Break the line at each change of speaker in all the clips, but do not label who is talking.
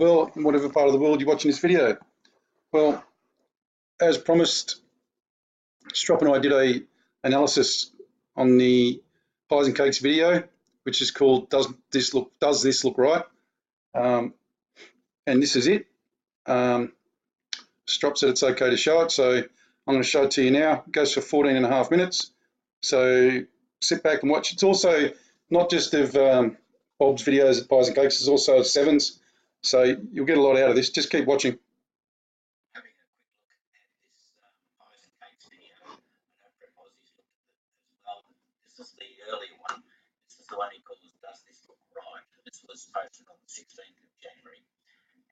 world, in whatever part of the world you're watching this video. Well, as promised, Strop and I did a analysis on the pies and cakes video, which is called Does This Look Right? And this is it. Strop said it's okay to show it, so I'm going to show it to you now. It goes for 14.5 minutes. So sit back and watch. It's also not just of Bob's videos at Pies and Cakes, it's also of Seven's. So you'll get a lot out of this. Just keep watching.
Having a quick look at this Pies and Cakes video, I know Brett Aussie's looked at it as well. This is the earlier one. This is the one he calls Does This Look Right? This was posted on the 16th of January.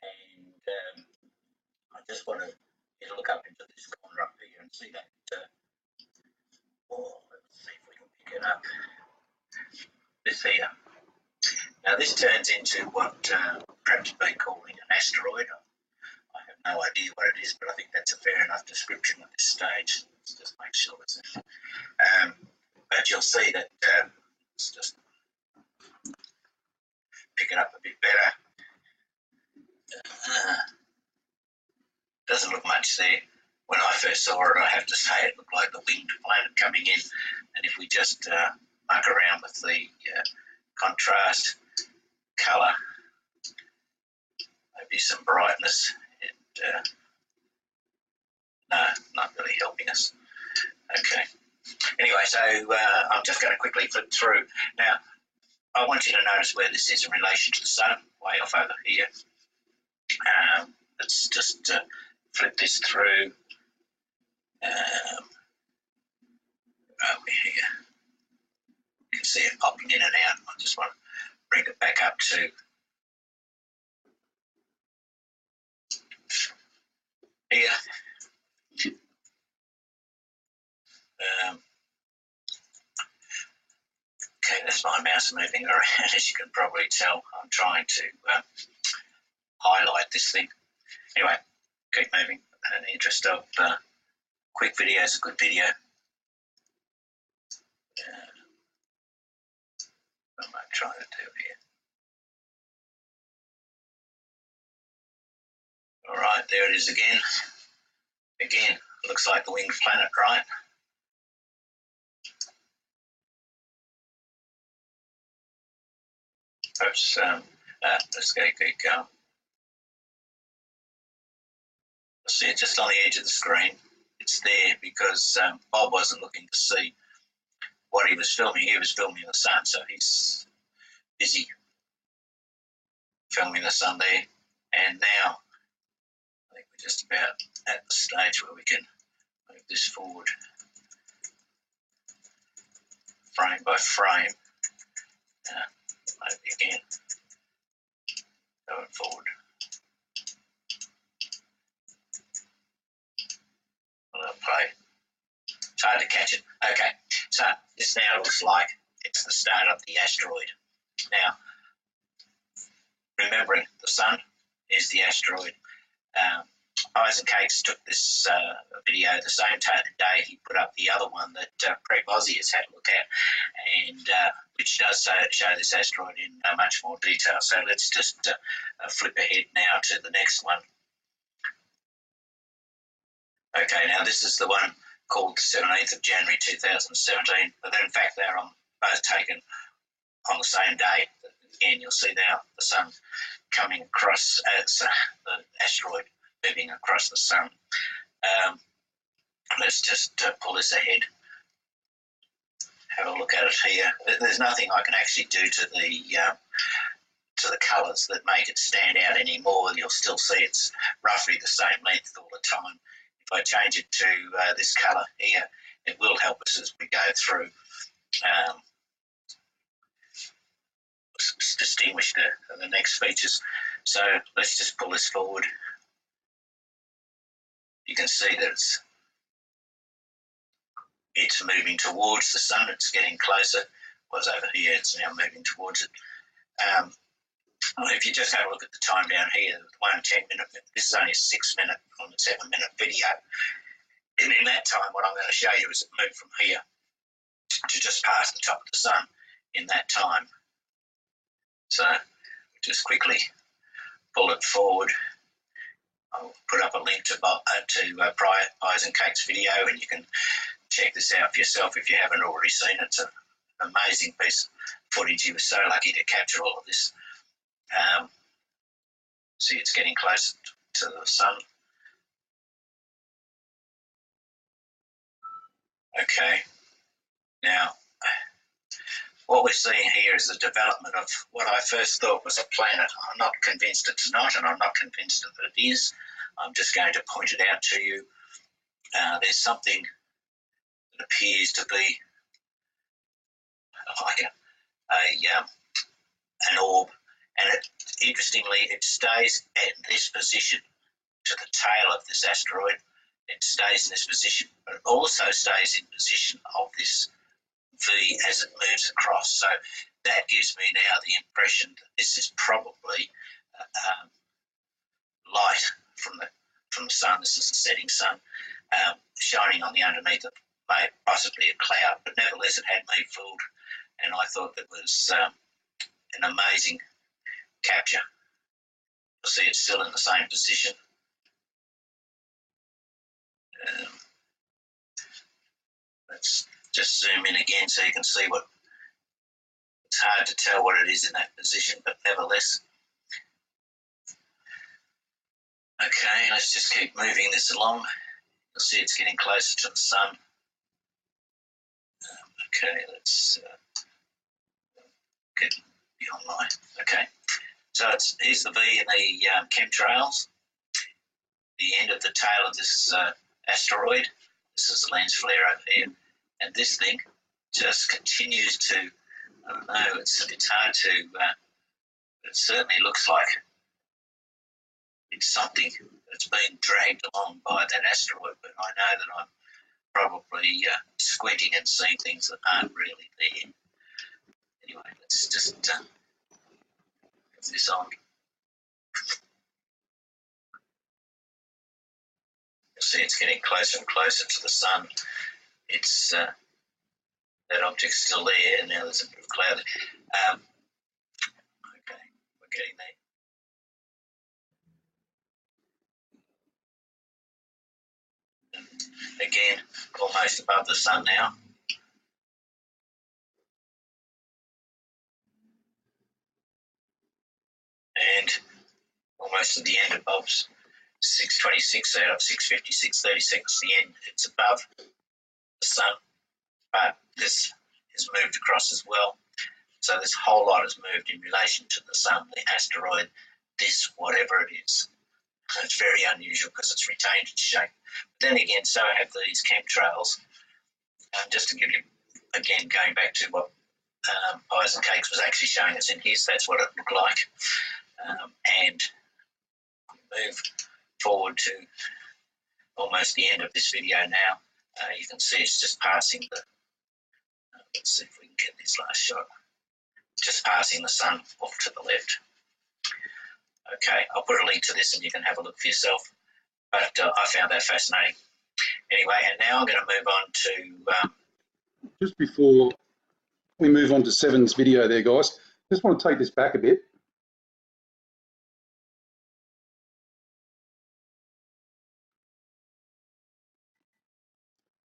And I just want to look up into this corner up here and see that. Let's see if we can pick it up. This here. Now this turns into what perhaps been calling an asteroid. I have no idea what it is, but I think that's a fair enough description at this stage. Let's just make sure it's it. But you'll see that let's just pick it up a bit better. Doesn't look much there. When I first saw it, I have to say it looked like the winged planet coming in. And if we just muck around with the contrast, colour, maybe some brightness, and no, not really helping us. Okay. Anyway, so I'm just going to quickly flip through. Now, I want you to notice where this is in relation to the sun, way off over here. Let's just flip this through. Over here. You can see it popping in and out. I just want to bring it back up to here. Okay, that's my mouse moving around. As you can probably tell, I'm trying to highlight this thing. Anyway, keep moving. In the interest of quick video is a good video. What am I trying to do here? All right, there it is again. Again, looks like the winged planet, right? Perhaps let's go keep going. See it just on the edge of the screen. It's there because Bob wasn't looking to see what he was filming. He was filming the sun, so he's busy filming the sun there. And now I think we're just about at the stage where we can move this forward frame by frame. Maybe again going forward. Play. It's hard to catch it. Okay, so this now looks like it's the start of the asteroid. Now, remembering the sun is the asteroid. Pies and Cakes took this video the same day he put up the other one that Brett Aussie has had a look at, and which does show this asteroid in much more detail. So let's just flip ahead now to the next one. Okay, now this is the one called the 17th of January 2017, but in fact they're both taken on the same day. Again, you'll see now the sun coming across as the asteroid moving across the sun. Let's just pull this ahead. Have a look at it here. There's nothing I can actually do to the colours that make it stand out anymore. You'll still see it's roughly the same length all the time. If I change it to this colour here, it will help us as we go through. Distinguish the next features. So let's just pull this forward. You can see that it's moving towards the sun. It's getting closer. It was over here. It's now moving towards it. If you just have a look at the time down here, the 10-minute, this is only a 6-minute on the 7-minute video. And in that time, what I'm going to show you is it moved from here to just past the top of the sun in that time. So just quickly pull it forward. I'll put up a link to PIES and CAKES video, and you can check this out for yourself if you haven't already seen it. It's an amazing piece of footage. He was so lucky to capture all of this. See, it's getting closer to the sun. Okay, now what we're seeing here is the development of what I first thought was a planet. I'm not convinced it's not, and I'm not convinced that it is. I'm just going to point it out to you. There's something that appears to be like an orb, and interestingly, it stays in this position to the tail of this asteroid. It stays in this position, but it also stays in position of this V as it moves across. So that gives me now the impression that this is probably light from the sun. This is the setting sun shining on the underneath of possibly a cloud, but nevertheless it had me fooled, and I thought it was an amazing capture. You'll see it's still in the same position. Let's just zoom in again so you can see what. It's hard to tell what it is in that position, but nevertheless. Okay, let's just keep moving this along. You'll see it's getting closer to the sun. Okay, let's get beyond my. Okay, so here's the V in the chemtrails. The end of the tail of this asteroid. This is the lens flare over here, and this thing just continues to. I don't know. It's hard to. It certainly looks like it's something that's being dragged along by that asteroid, but I know that I'm probably squinting and seeing things that aren't really there. Anyway, let's just put this on. You'll see it's getting closer and closer to the sun. It's that object's still there, and now there's a bit of cloud. Okay, we're getting there. Again, almost above the sun now. And almost at the end of Bob's 6:26 out of 6:56, 30 seconds to the end. It's above the sun, but this is moved across as well. So this whole lot is moved in relation to the sun, the asteroid, this whatever it is. It's very unusual because it's retained its shape. But then again, so have these chemtrails. Just to give you, again, going back to what PIES and CAKES was actually showing us in his, that's what it looked like. And move forward to almost the end of this video now. You can see it's just passing the, let's see if we can get this last shot, just passing the sun off to the left. Okay, I'll put a link to this and you can have a look for yourself, but I found that fascinating. Anyway, and now I'm going to move on to...
Just before we move on to Seven's video there, guys, just want to take this back a bit.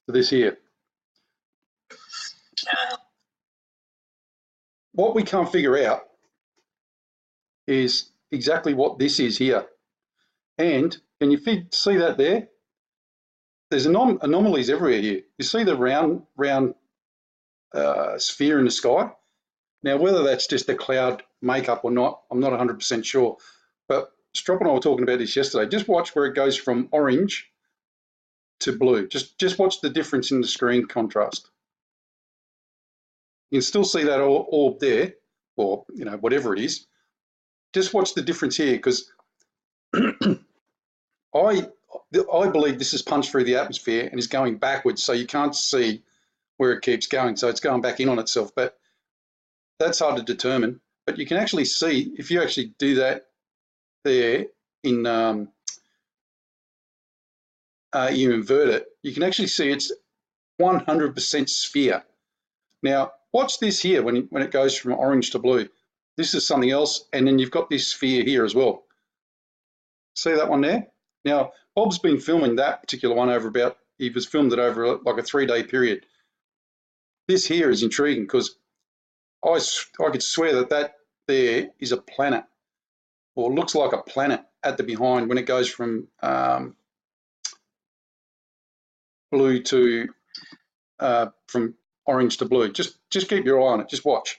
So this here. What we can't figure out is exactly what this is here. And can you see that there? There's anomalies everywhere here. You see the round sphere in the sky? Now, whether that's just a cloud makeup or not, I'm not 100% sure. But Strop and I were talking about this yesterday. Just watch where it goes from orange to blue. Just watch the difference in the screen contrast. You can still see that orb there, or whatever it is. Just watch the difference here, because I believe this is punched through the atmosphere and is going backwards, so you can't see where it keeps going. So it's going back in on itself, but that's hard to determine. But you can actually see, if you actually do that there in you invert it, you can actually see it's 100% sphere. Now watch this here when it goes from orange to blue. This is something else, and then you've got this sphere here as well. See that one there? Now, Bob's been filming that particular one over he was filmed it over like a 3-day period. This here is intriguing because I could swear that there is a planet, or looks like a planet at the behind when it goes from blue to, from orange to blue. Just keep your eye on it, just watch.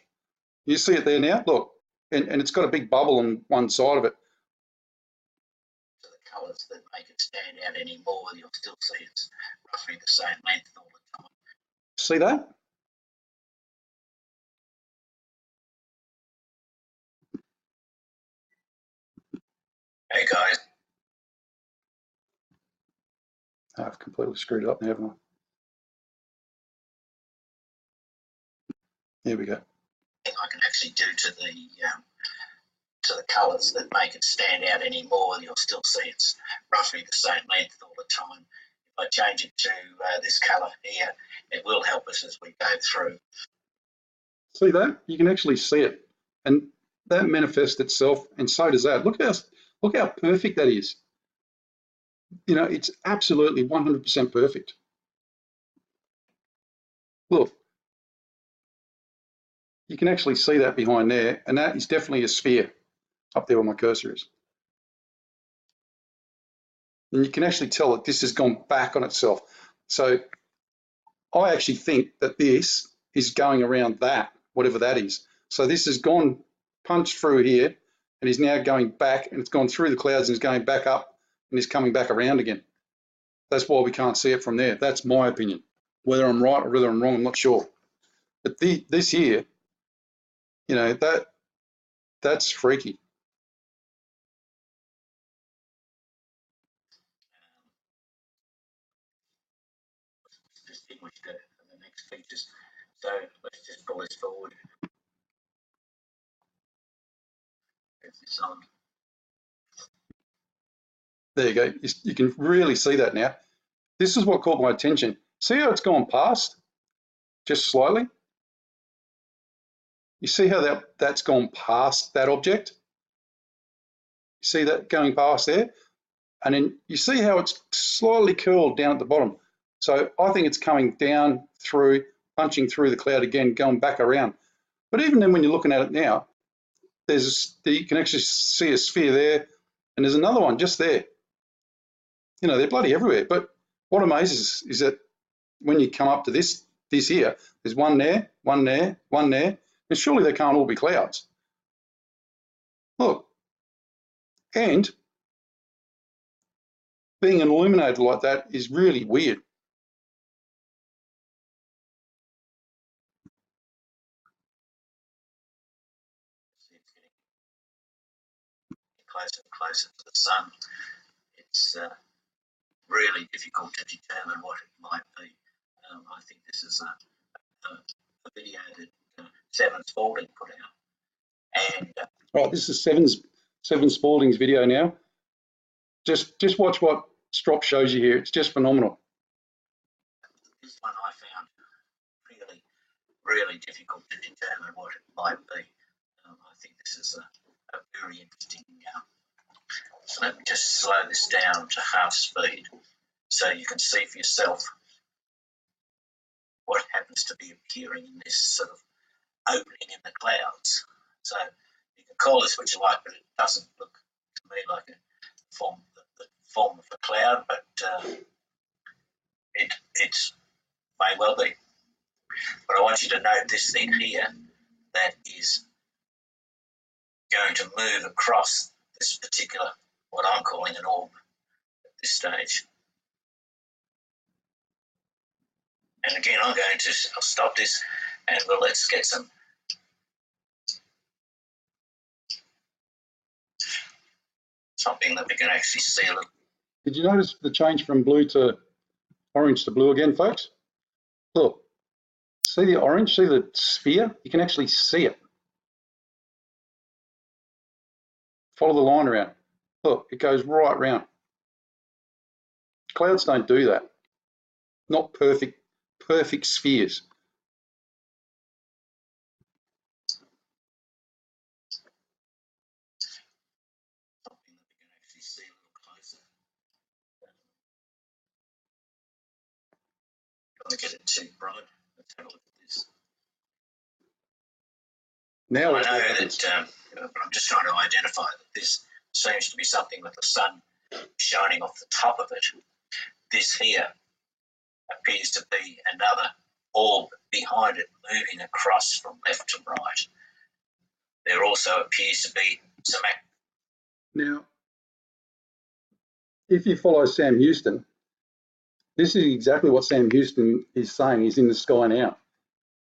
You see it there now? Look, and it's got a big bubble on one side of it.
The colours that make it stand out anymore, you'll still see it's roughly the same length all the time.
See that?
Hey guys.
I've completely screwed it up now, haven't I? There we go.
I can actually do to the colours that make it stand out anymore, you'll still see it's roughly the same length all the time. If I change it to this colour here, it will help us as we go through.
See that? You can actually see it, and that manifests itself, and so does that. Look how perfect that is. You know, it's absolutely 100% perfect. Look, you can actually see that behind there, and that is definitely a sphere up there where my cursor is. And you can actually tell that this has gone back on itself. So I actually think that this is going around that, whatever that is. So this has gone, punched through here, and is now going back, and it's gone through the clouds and is going back up and is coming back around again. That's why we can't see it from there. That's my opinion. Whether I'm right or whether I'm wrong, I'm not sure. But this here, you know, that's freaky.
Distinguish the next features. So let's just pull this forward. Get this on.
There you go. You can really see that now. This is what caught my attention. See how it's gone past, just slightly? You see how that's gone past that object? You see that going past there? And then you see how it's slightly curled down at the bottom. So I think it's coming down through, punching through the cloud again, going back around. But even then, when you're looking at it now, you can actually see a sphere there, and there's another one just there. You know, they're bloody everywhere. But what amazes is that when you come up to this here, there's one there, one there, one there, and surely they can't all be clouds. Look, and being illuminated like that is really weird.
It's getting closer and closer to the sun. It's really difficult to determine what it might be. I think this is a video that Seven Spalding put out. And
right, this is Seven Spalding's video now. Just watch what Strop shows you here. It's just phenomenal.
This one I found really, really difficult to determine what it might be. I think this is a very interesting. So let me just slow this down to half speed so you can see for yourself what happens to be appearing in this sort of opening in the clouds. So you can call this what you like, but it doesn't look to me like the form of a cloud, but it's may well be. But I want you to note this thing here that is going to move across this particular, what I'm calling an orb at this stage. And again, I'll stop this and let's get something that we can actually see a little.
Did you notice the change from blue to orange to blue again, folks? Look, see the orange, see the sphere? You can actually see it. Follow the line around. Look, it goes right round. Clouds don't do that. Not perfect spheres.
Something that we can actually see a little see bright. Let's have a look at this.
Now
I know that, but I'm just trying to identify that this seems to be something with the sun shining off the top of it. This here appears to be another orb behind it moving across from left to right. There also appears to be some
Now, if you follow Sam Houston, this is exactly what Sam Houston is saying is in the sky now,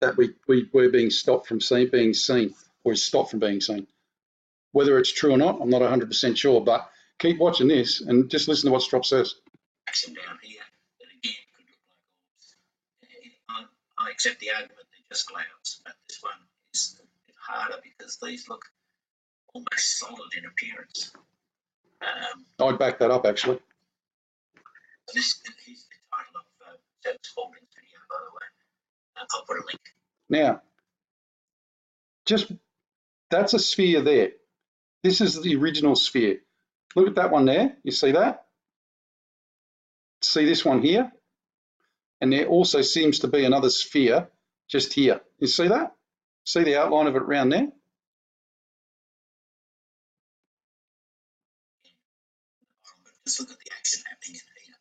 that we're being stopped from being seen, or is stopped from being seen. Whether it's true or not, I'm not 100% sure, but keep watching this and just listen to what Strop says.
action down here that again could look like orbs. I accept the argument they're just clouds, but this one is a bit harder because these look almost solid in appearance.
I'd back that up actually.
This is the title of Seb's Spalding's video, by the way. I'll put a link.
Now, just that's a sphere there. This is the original sphere. Look at that one there. You see that? See this one here? And there also seems to be another sphere just here. You see that? See the outline of it around there?
Just look at the action happening in here.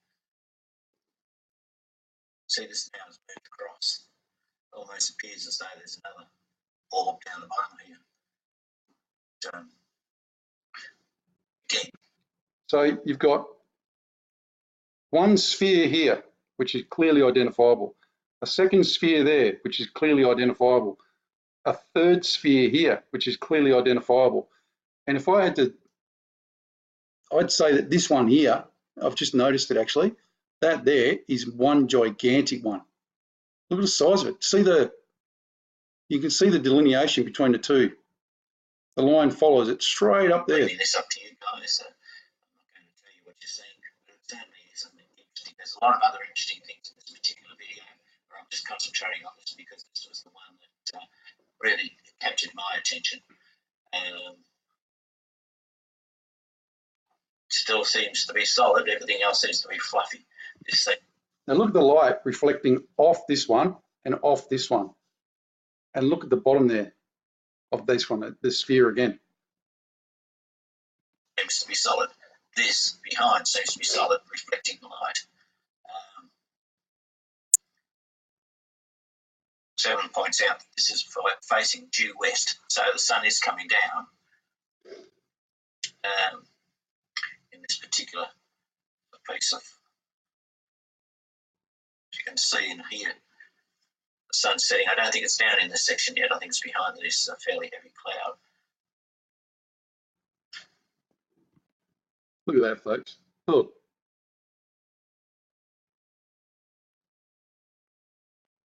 See, this now has moved across. It almost appears as though there's another orb down the bottom here. Again.
So you've got one sphere here, which is clearly identifiable. A second sphere there, which is clearly identifiable. A third sphere here, which is clearly identifiable. And if I had to, I'd say that this one here, I've just noticed it actually, that there is one gigantic one. Look at the size of it. You can see the delineation between the two. The line follows it straight up there.
Leaving this up to you guys. I'm not going to tell you what you're seeing, but it certainly is something interesting. There's a lot of other interesting things in this particular video, but I'm just concentrating on this because this was the one that really captured my attention. Still seems to be solid. Everything else seems to be fluffy. This thing.
Now look at the light reflecting off this one and off this one. And look at the bottom there of this one, the sphere again.
Seems to be solid. This behind seems to be solid, reflecting the light. Seven points out that this is facing due west, so the sun is coming down. In this particular piece of, as you can see in here, the sun's setting. I don't think it's down in this section yet. I think it's behind this fairly heavy cloud.
Look at that, folks. Look.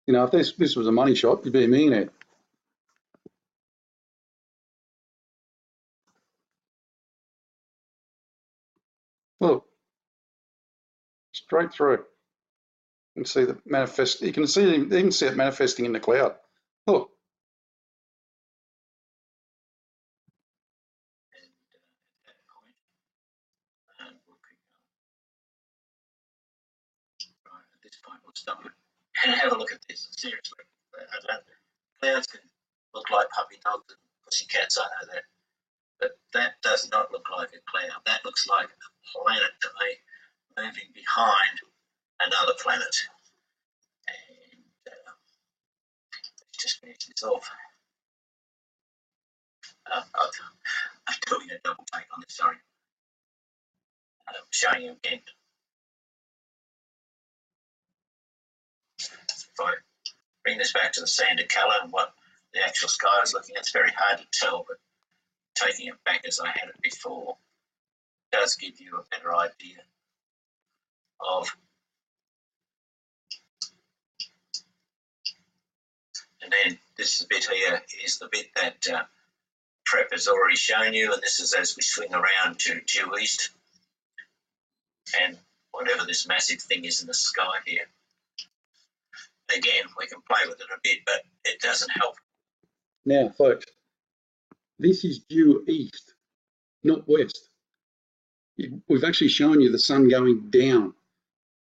You know, if this was a money shot, you'd be a millionaire. Look, straight through. You can see the manifest. You can even see it manifesting in the cloud. Look.
And at that point, we'll keep going. Right, at this point, we'll stop it and have a look at this. Seriously, clouds can look like puppy dogs and pussycats. I know that. But that does not look like a cloud. That looks like a planet to me moving behind another planet. And let's just finish this off. I'm doing a double take on this, sorry. Showing you again. If I bring this back to the sanded colour and what the actual sky is looking at, it's very hard to tell, but taking it back as I had it before does give you a better idea of. And then this bit here is the bit that Prep has already shown you, and this is as we swing around to due east and whatever this massive thing is in the sky here. Again, we can play with it a bit, but it doesn't help.
Now, folks, this is due east, not west. We've actually shown you the sun going down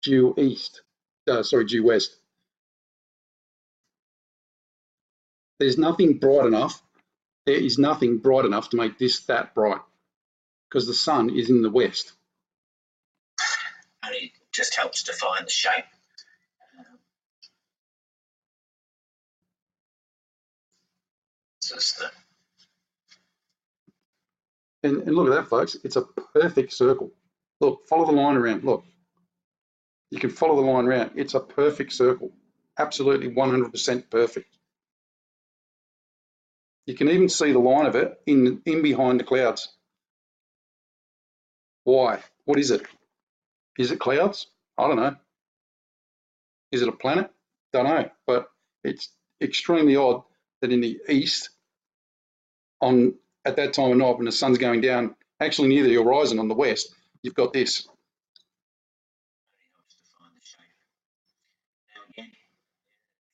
due east, due west. There's nothing bright enough. There is nothing bright enough to make this that bright because the sun is in the west.
And it just helps define the shape. Just the
And look at that, folks. It's a perfect circle. Look, follow the line around. Look, you can follow the line around. It's a perfect circle. Absolutely 100% perfect. You can even see the line of it in behind the clouds. Why? What is it? Is it clouds? I don't know. Is it a planet? Don't know. But it's extremely odd that in the east, at that time of night when the sun's going down, actually near the horizon on the west, you've got this.
helps define the shape. Now again,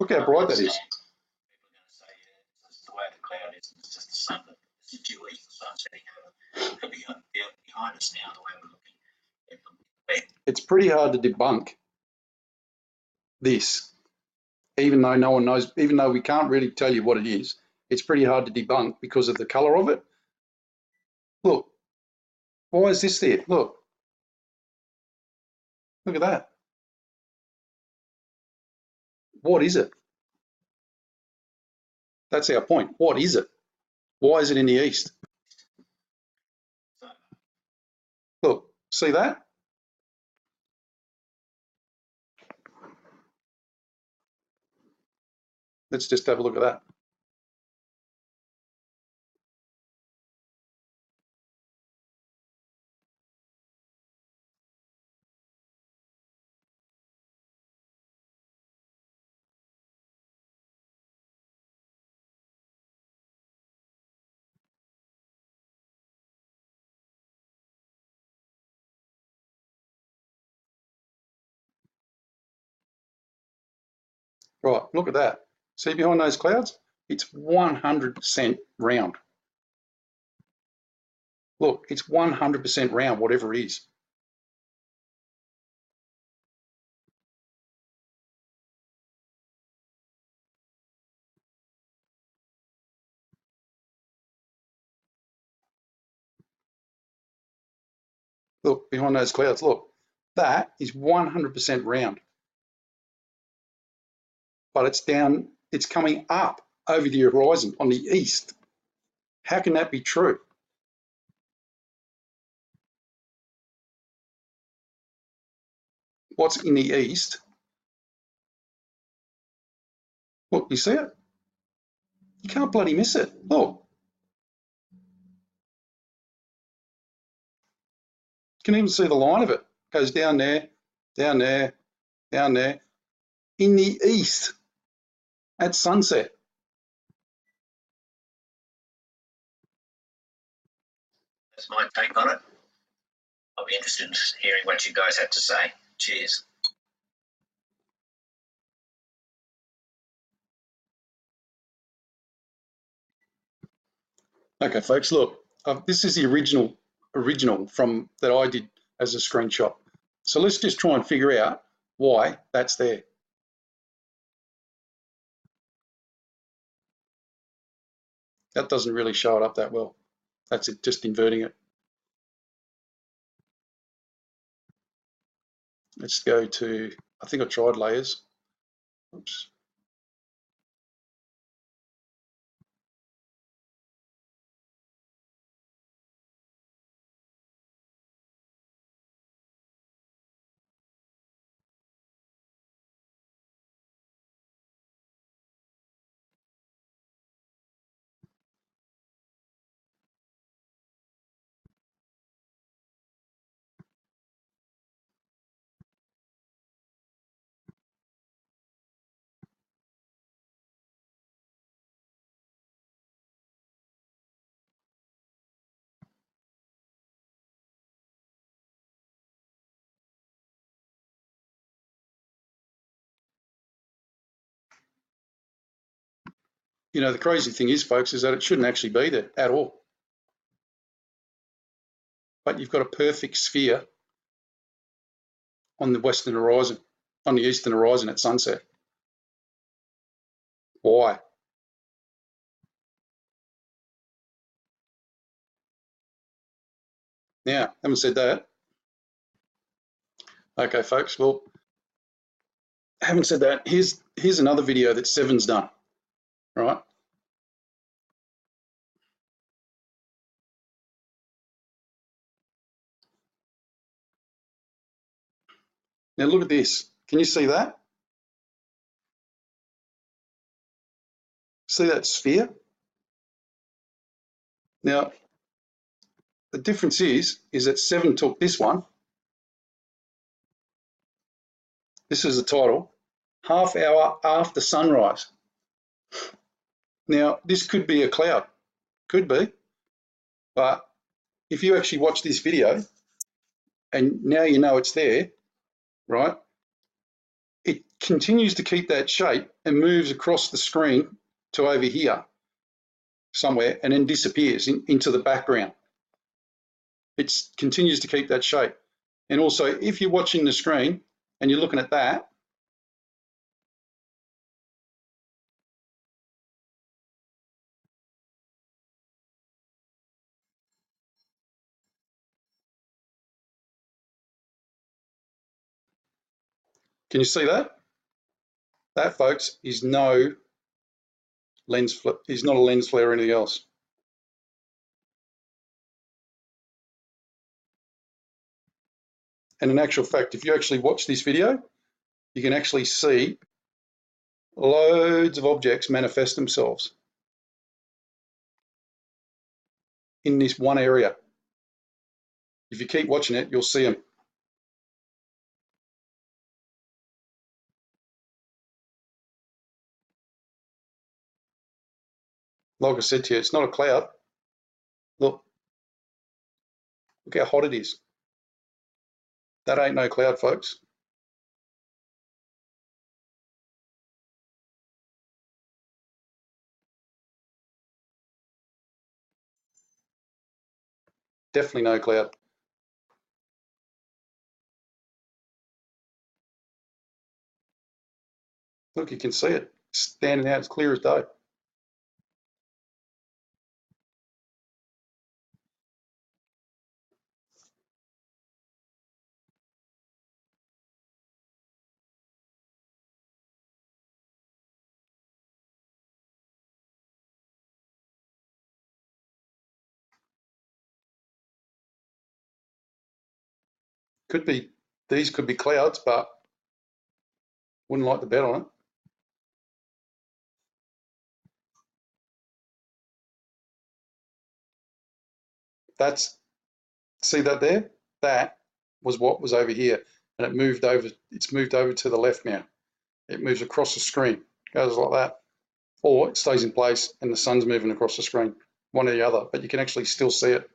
Look how bright that is.
people are going to say, yeah, it's just the way the cloud is, it's just the sun, but it's due east, the sun's setting behind us now, the way we're looking at them.
It's pretty hard to debunk this, even though no one knows, even though we can't really tell you what it is. It's pretty hard to debunk because of the color of it. Look, why is this there? Look at that. What is it? That's our point. What is it? Why is it in the east? Look, see that? Let's just have a look at that. Right, look at that. See behind those clouds? It's 100% round. Look, it's 100% round, whatever it is. Look, behind those clouds, look. That is 100% round. But it's down, it's coming up over the horizon on the east. How can that be true? What's in the east? Look, you see it? You can't bloody miss it. Look. You can even see the line of it. It goes down there, down there, down there. In the east at sunset.
That's my take on it. I'll be interested in hearing what you guys have to say. Cheers.
Okay, folks, look, this is the original from that I did as a screenshot. So let's just try and figure out why that's there. That doesn't really show it up that well. That's it, just inverting it. Let's go to, I think I tried layers. Oops. You know, the crazy thing is, folks, is that it shouldn't actually be there at all. But you've got a perfect sphere on the western horizon, on the eastern horizon at sunset. Why? Now, having said that, okay, folks, well, having said that, here's another video that Seven's done, right? Now look at this. Can you see that? See that sphere? Now, the difference is that Seven took this one. This is the title, half hour after sunrise. Now, this could be a cloud, could be, but if you actually watch this video and now you know it's there, right? It continues to keep that shape and moves across the screen to over here somewhere and then disappears into the background. It continues to keep that shape. And also, if you're watching the screen and you're looking at that, can you see that? That, folks, is no lens flare, is not a lens flare or anything else. And in actual fact, if you actually watch this video, you can actually see loads of objects manifest themselves in this one area. If you keep watching it, you'll see them. Like I said to you, it's not a cloud. Look how hot it is. That ain't no cloud, folks. Definitely no cloud. Look, you can see it standing out as clear as day. Could be, these could be clouds, but wouldn't like to bet on it. That's, see that there? That was what was over here, and it moved over. It's moved over to the left now. It moves across the screen, goes like that, or it stays in place and the sun's moving across the screen, one or the other, but you can actually still see it.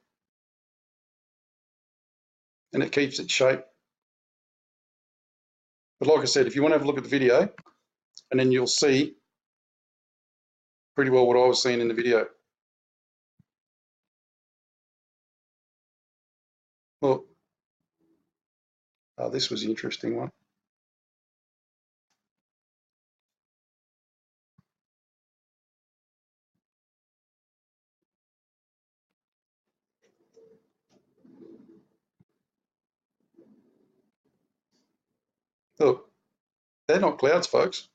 And it keeps its shape. But like I said, if you want to have a look at the video, and then you'll see pretty well what I was seeing in the video. Look, oh, this was an interesting one. Look, they're not clouds, folks.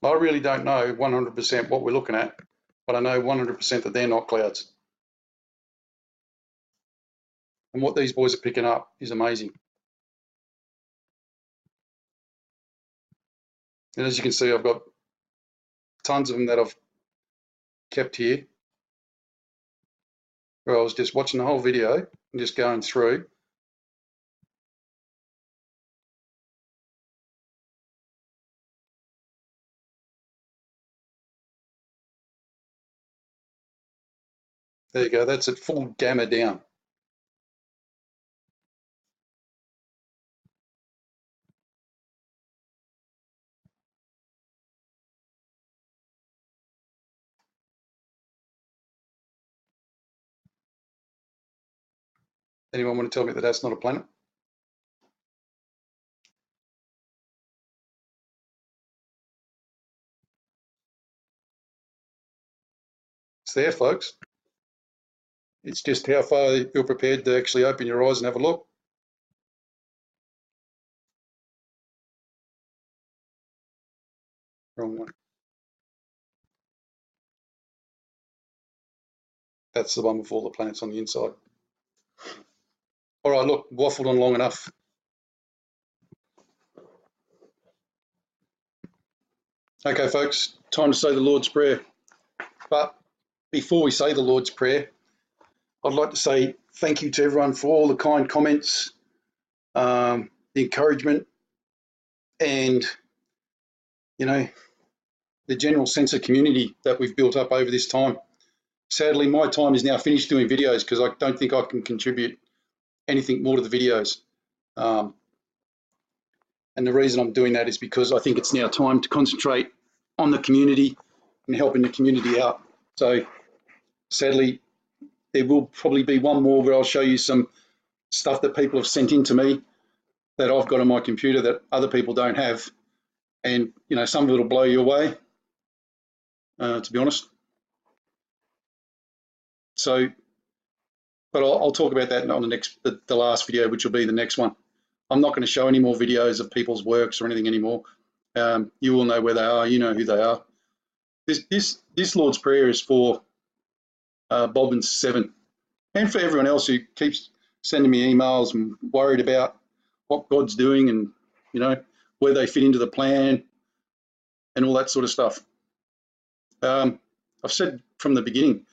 I really don't know 100% what we're looking at, but I know 100% that they're not clouds. And what these boys are picking up is amazing. And as you can see, I've got tons of them that I've kept here, where I was just watching the whole video and just going through. There you go, that's at full gamma down. Anyone want to tell me that that's not a planet? It's there, folks. It's just how far you're prepared to actually open your eyes and have a look. Wrong one. That's the one with all the planets on the inside. All right, look, waffled on long enough. Okay, folks, time to say the Lord's Prayer. But before we say the Lord's Prayer, I'd like to say thank you to everyone for all the kind comments, the encouragement, and, you know, the general sense of community that we've built up over this time. Sadly, my time is now finished doing videos because I don't think I can contribute anything more to the videos. And the reason I'm doing that is because I think it's now time to concentrate on the community and helping the community out. So sadly, there will probably be one more where I'll show you some stuff that people have sent in to me that I've got on my computer that other people don't have. And, you know, some of it will blow you away, to be honest. So, but I'll talk about that on the last video, which will be the next one. I'm not going to show any more videos of people's works or anything anymore. You all know where they are. You know who they are. This Lord's Prayer is for Bob and Seven, and for everyone else who keeps sending me emails and worried about what God's doing and, you know, where they fit into the plan and all that sort of stuff. I've said from the beginning,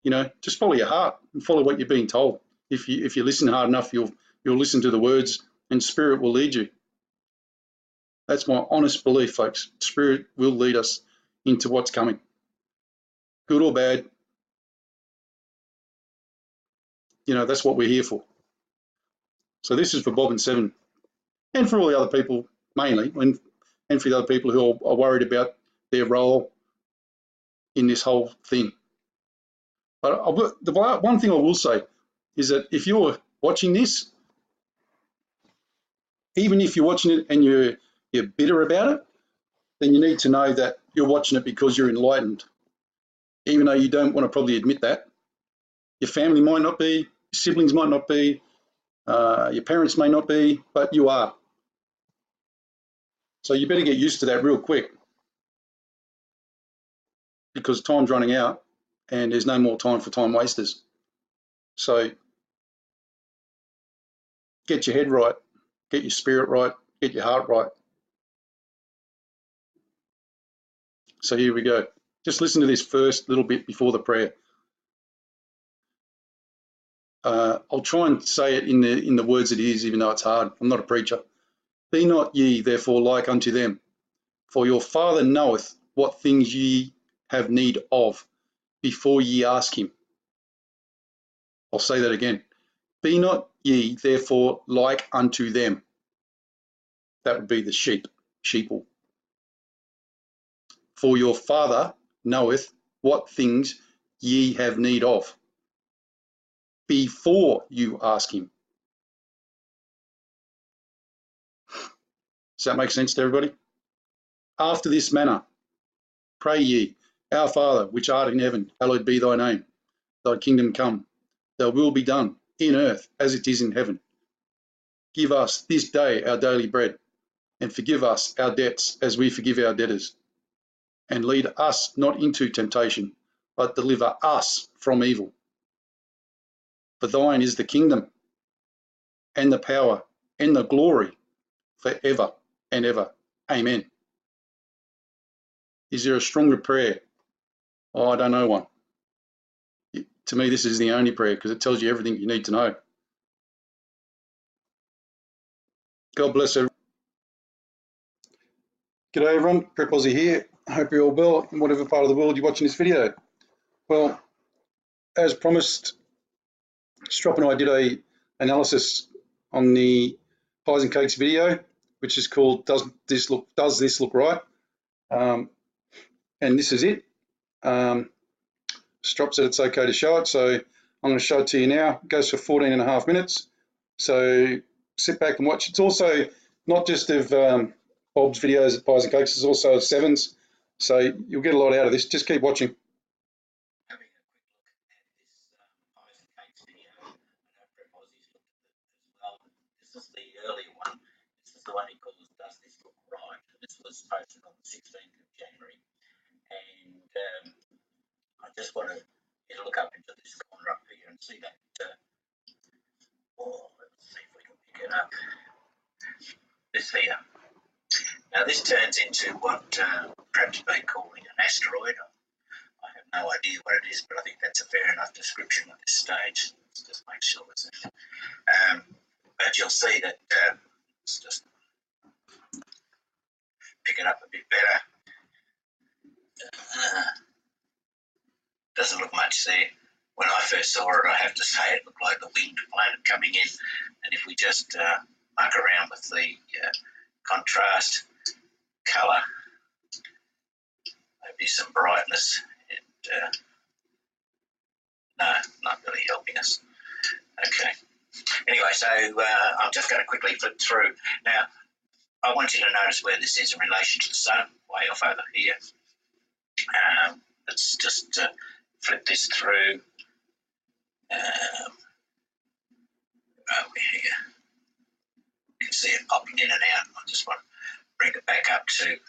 you know, just follow your heart and follow what you're being told. If you listen hard enough, you'll listen to the words, and Spirit will lead you. That's my honest belief, folks. Spirit will lead us into what's coming, good or bad. You know, that's what we're here for. So this is for Bob and Seven, and for all the other people mainly, and for the other people who are worried about their role in this whole thing. But the one thing I will say is that if you're watching this, even if you're watching it and you're bitter about it, then you need to know that you're watching it because you're enlightened, even though you don't want to probably admit that. Your family might not be, your siblings might not be, your parents may not be, but you are. So you better get used to that real quick, because time's running out and there's no more time for time wasters. So get your head right, get your spirit right, get your heart right. So here we go. Just listen to this first little bit before the prayer. I'll try and say it in the words it is, even though it's hard. I'm not a preacher. Be not ye therefore like unto them, for your Father knoweth what things ye have need of before ye ask him. I'll say that again. Be not ye therefore like unto them. That would be the sheeple. For your Father knoweth what things ye have need of before you ask him. Does that make sense to everybody? After this manner, pray ye, Our Father, which art in heaven, hallowed be thy name. Thy kingdom come, thy will be done in earth as it is in heaven. Give us this day our daily bread, and forgive us our debts as we forgive our debtors. And lead us not into temptation, but deliver us from evil. For thine is the kingdom, and the power, and the glory, forever and ever. Amen. Is there a stronger prayer? Oh, I don't know one. To me, this is the only prayer because it tells you everything you need to know. God bless everyone. G'day everyone, Prep Aussie here. I hope you're all well in whatever part of the world you're watching this video. Well, as promised, Strop and I did a analysis on the pies and cakes video, which is called "Does this look right?" And this is it. Strop said it's okay to show it, so I'm going to show it to you now. It goes for 14.5 minutes. So sit back and watch. It's also not just of Bob's videos at Pies and Cakes, it's also of Seven's. So you'll get a lot out of this. Just keep watching.
Having a quick look at this pies and cakes video. I know Prep Aussie's looked at it as well. This is the earlier one. This is the one he calls "Does This Look Right?" This was posted on the 16th of January. And I just want you to look up into this corner up here and see that. Let's see if we can pick it up. This here. Now this turns into what perhaps been calling an asteroid. I have no idea what it is, but I think that's a fair enough description at this stage. Let's just make sure it's it. But you'll see that let's just pick it up a bit better. Doesn't look much there. When I first saw it, I have to say it looked like the winged planet coming in. And if we just muck around with the contrast, colour, maybe some brightness, and no, not really helping us. Okay. Anyway, so I'm just going to quickly flip through. Now, I want you to notice where this is in relation to the sun, way off over here. Let's just flip this through. Over here. You can see it popping in and out. I just want to bring it back up to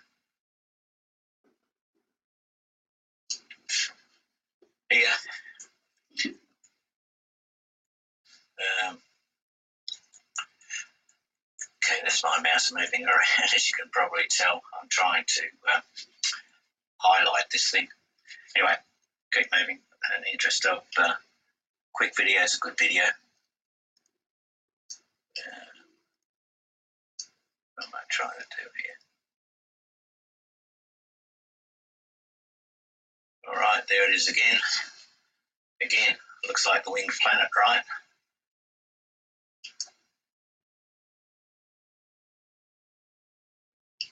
here. Okay, that's my mouse moving around. As you can probably tell, I'm trying to highlight this thing. Anyway, keep moving. In the interest of quick video is a good video. What am I trying to do here? All right, there it is again. Again, looks like the winged planet, right?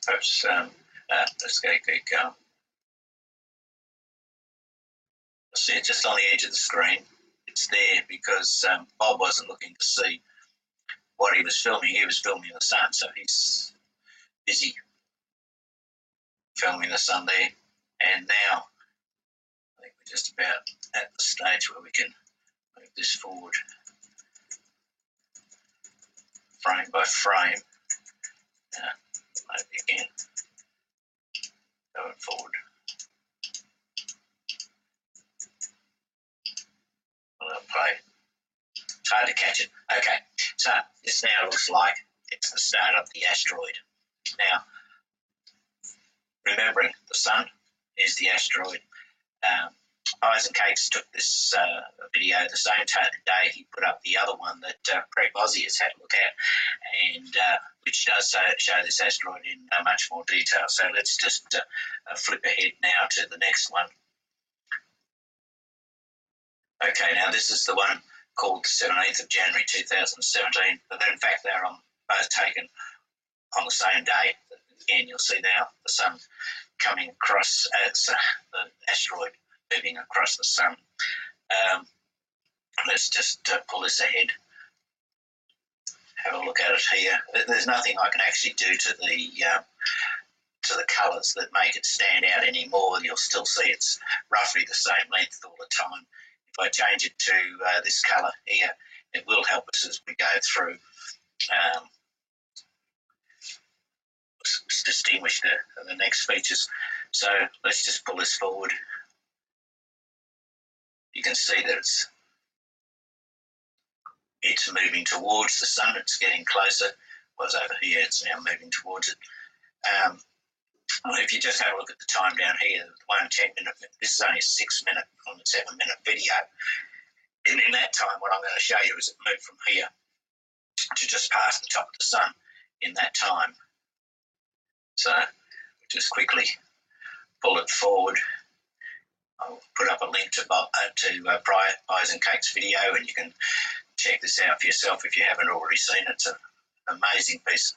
Perhaps let's go keep going. See it just on the edge of the screen. It's there because Bob wasn't looking to see what he was filming. He was filming the sun, so he's busy filming the sun there. And now I think we're just about at the stage where we can move this forward frame by frame. Maybe again, going forward. Play. It's hard to catch it. Okay, so this now looks like it's the start of the asteroid. Now, remembering the sun is the asteroid. Pies and Cakes took this video the same day he put up the other one that Prep Aussie has had a look at, and which does show this asteroid in much more detail. So let's just flip ahead now to the next one. Okay, now this is the one called the 17th of January 2017, but in fact they're both taken on the same day. Again, you'll see now the sun coming across as the asteroid moving across the sun. Let's just pull this ahead. Have a look at it here. There's nothing I can actually do to the colours that make it stand out anymore. You'll still see it's roughly the same length all the time. If I change it to this colour here, it will help us as we go through. Distinguish the next features. So let's just pull this forward. You can see that it's moving towards the sun. It's getting closer. It was over here. It's now moving towards it. If you just have a look at the time down here, the 1 10-minute, this is only a 6-minute on the 7-minute video. And in that time, what I'm going to show you is it moved from here to just past the top of the sun in that time. So just quickly pull it forward. I'll put up a link to PIES and CAKES video, and you can check this out for yourself if you haven't already seen it. It's an amazing piece